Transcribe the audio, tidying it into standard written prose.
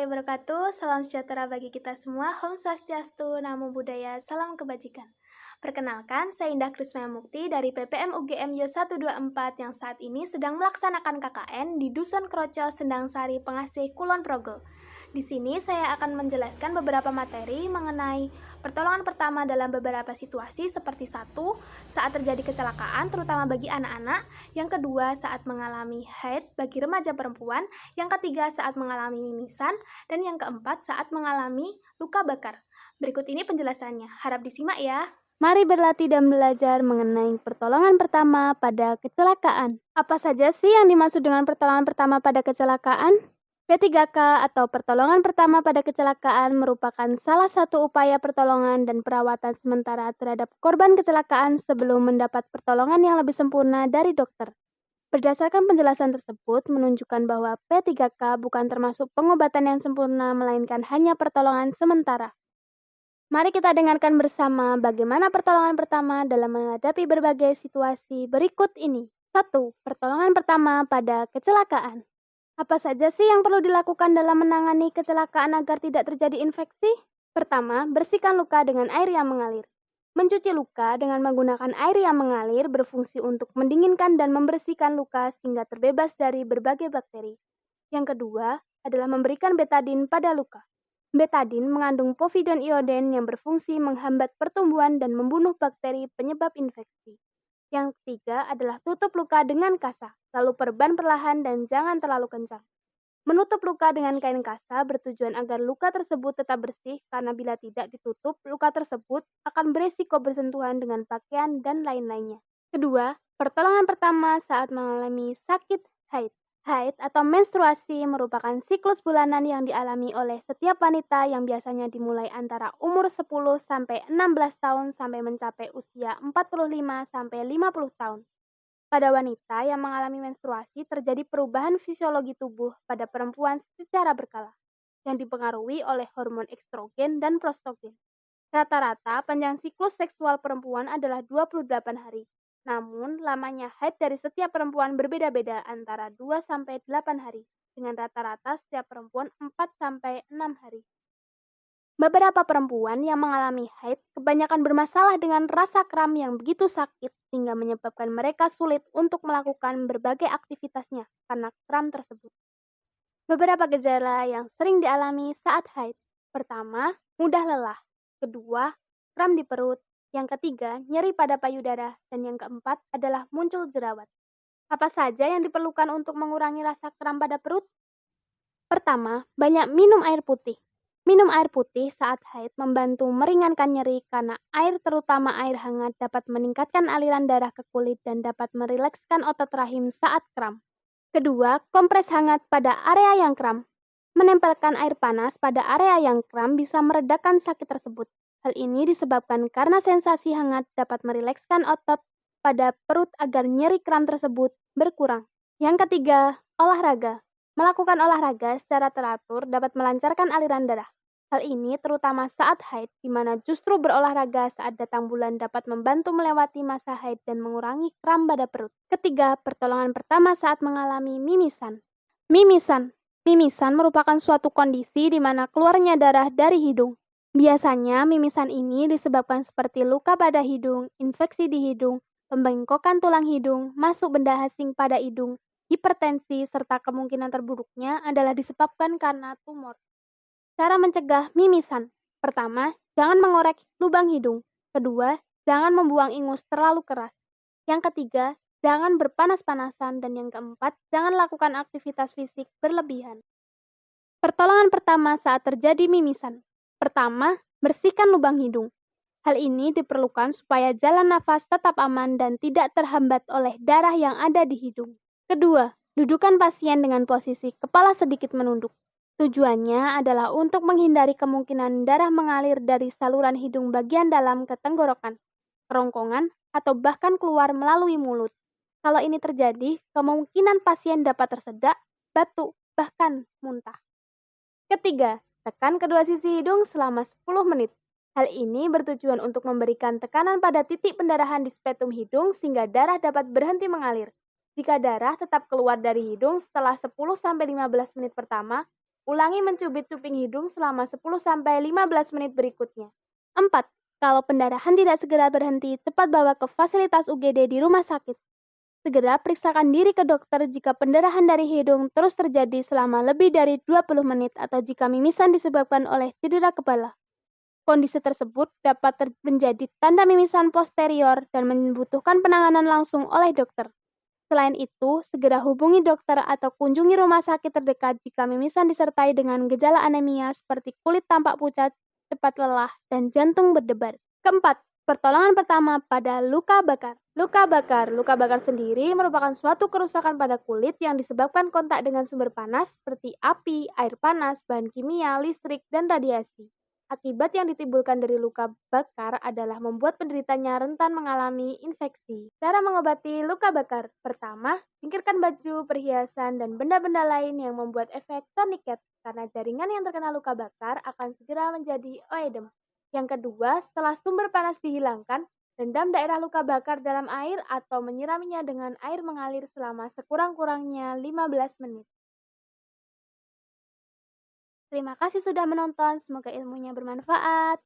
wabarakatuh. Salam sejahtera bagi kita semua. Om Swastiastu, Namo Buddhaya, Salam Kebajikan. Perkenalkan, saya Indah Krismaya Mukti dari PPM UGM Y 124 yang saat ini sedang melaksanakan KKN di Dusun Kroco, Sendang Sari, Pengasih, Kulon Progo. Di sini saya akan menjelaskan beberapa materi mengenai pertolongan pertama dalam beberapa situasi seperti satu, saat terjadi kecelakaan terutama bagi anak-anak, yang kedua saat mengalami haid bagi remaja perempuan, yang ketiga saat mengalami mimisan, dan yang keempat saat mengalami luka bakar. Berikut ini penjelasannya, harap disimak ya. Mari berlatih dan belajar mengenai pertolongan pertama pada kecelakaan. Apa saja sih yang dimaksud dengan pertolongan pertama pada kecelakaan? P3K atau pertolongan pertama pada kecelakaan merupakan salah satu upaya pertolongan dan perawatan sementara terhadap korban kecelakaan sebelum mendapat pertolongan yang lebih sempurna dari dokter. Berdasarkan penjelasan tersebut menunjukkan bahwa P3K bukan termasuk pengobatan yang sempurna melainkan hanya pertolongan sementara. Mari kita dengarkan bersama bagaimana pertolongan pertama dalam menghadapi berbagai situasi berikut ini. 1. Pertolongan pertama pada kecelakaan. Apa saja sih yang perlu dilakukan dalam menangani kecelakaan agar tidak terjadi infeksi? Pertama, bersihkan luka dengan air yang mengalir. Mencuci luka dengan menggunakan air yang mengalir berfungsi untuk mendinginkan dan membersihkan luka sehingga terbebas dari berbagai bakteri. Yang kedua adalah memberikan betadin pada luka. Betadin mengandung povidone ioden yang berfungsi menghambat pertumbuhan dan membunuh bakteri penyebab infeksi. Yang ketiga adalah tutup luka dengan kasa, lalu perban perlahan dan jangan terlalu kencang. Menutup luka dengan kain kasa bertujuan agar luka tersebut tetap bersih karena bila tidak ditutup, luka tersebut akan beresiko bersentuhan dengan pakaian dan lain-lainnya. Kedua, pertolongan pertama saat mengalami sakit haid. Haid atau menstruasi merupakan siklus bulanan yang dialami oleh setiap wanita yang biasanya dimulai antara umur 10 sampai 16 tahun sampai mencapai usia 45 sampai 50 tahun. Pada wanita yang mengalami menstruasi terjadi perubahan fisiologi tubuh pada perempuan secara berkala yang dipengaruhi oleh hormon estrogen dan prostogen. Rata-rata panjang siklus seksual perempuan adalah 28 hari. Namun, lamanya haid dari setiap perempuan berbeda-beda antara 2-8 hari, dengan rata-rata setiap perempuan 4-6 hari. Beberapa perempuan yang mengalami haid kebanyakan bermasalah dengan rasa kram yang begitu sakit sehingga menyebabkan mereka sulit untuk melakukan berbagai aktivitasnya karena kram tersebut. Beberapa gejala yang sering dialami saat haid. Pertama, mudah lelah. Kedua, kram di perut. Yang ketiga, nyeri pada payudara. Dan yang keempat adalah muncul jerawat. Apa saja yang diperlukan untuk mengurangi rasa kram pada perut? Pertama, banyak minum air putih. Minum air putih saat haid membantu meringankan nyeri karena air terutama air hangat dapat meningkatkan aliran darah ke kulit dan dapat merilekskan otot rahim saat kram. Kedua, kompres hangat pada area yang kram. Menempelkan air panas pada area yang kram bisa meredakan sakit tersebut. Hal ini disebabkan karena sensasi hangat dapat merilekskan otot pada perut agar nyeri kram tersebut berkurang. Yang ketiga, olahraga. Melakukan olahraga secara teratur dapat melancarkan aliran darah. Hal ini terutama saat haid, di mana justru berolahraga saat datang bulan dapat membantu melewati masa haid dan mengurangi kram pada perut. Ketiga, pertolongan pertama saat mengalami mimisan. Mimisan. Mimisan merupakan suatu kondisi di mana keluarnya darah dari hidung. Biasanya mimisan ini disebabkan seperti luka pada hidung, infeksi di hidung, pembengkokan tulang hidung, masuk benda asing pada hidung, hipertensi, serta kemungkinan terburuknya adalah disebabkan karena tumor. Cara mencegah mimisan. Pertama, jangan mengorek lubang hidung. Kedua, jangan membuang ingus terlalu keras. Yang ketiga, jangan berpanas-panasan. Dan yang keempat, jangan lakukan aktivitas fisik berlebihan. Pertolongan pertama saat terjadi mimisan. Pertama, bersihkan lubang hidung. Hal ini diperlukan supaya jalan nafas tetap aman dan tidak terhambat oleh darah yang ada di hidung. Kedua, dudukan pasien dengan posisi kepala sedikit menunduk. Tujuannya adalah untuk menghindari kemungkinan darah mengalir dari saluran hidung bagian dalam ke tenggorokan, kerongkongan, atau bahkan keluar melalui mulut. Kalau ini terjadi, kemungkinan pasien dapat tersedak, batuk, bahkan muntah. Ketiga, tekan kedua sisi hidung selama 10 menit. Hal ini bertujuan untuk memberikan tekanan pada titik pendarahan di spektrum hidung sehingga darah dapat berhenti mengalir. Jika darah tetap keluar dari hidung setelah 10-15 menit pertama, Ulangi mencubit cuping hidung selama 10-15 menit berikutnya. 4. Kalau pendarahan tidak segera berhenti, cepat bawa ke fasilitas UGD di rumah sakit. Segera periksakan diri ke dokter jika pendarahan dari hidung terus terjadi selama lebih dari 20 menit atau jika mimisan disebabkan oleh cedera kepala. Kondisi tersebut dapat menjadi tanda mimisan posterior dan membutuhkan penanganan langsung oleh dokter. Selain itu, segera hubungi dokter atau kunjungi rumah sakit terdekat jika mimisan disertai dengan gejala anemia seperti kulit tampak pucat, cepat lelah, dan jantung berdebar. Keempat, pertolongan pertama pada luka bakar. Luka bakar sendiri merupakan suatu kerusakan pada kulit yang disebabkan kontak dengan sumber panas seperti api, air panas, bahan kimia, listrik, dan radiasi. Akibat yang ditimbulkan dari luka bakar adalah membuat penderitanya rentan mengalami infeksi. Cara mengobati luka bakar. Pertama, singkirkan baju, perhiasan, dan benda-benda lain yang membuat efek tourniquet karena jaringan yang terkena luka bakar akan segera menjadi oedem. Yang kedua, setelah sumber panas dihilangkan, rendam daerah luka bakar dalam air atau menyiraminya dengan air mengalir selama sekurang-kurangnya 15 menit. Terima kasih sudah menonton, semoga ilmunya bermanfaat.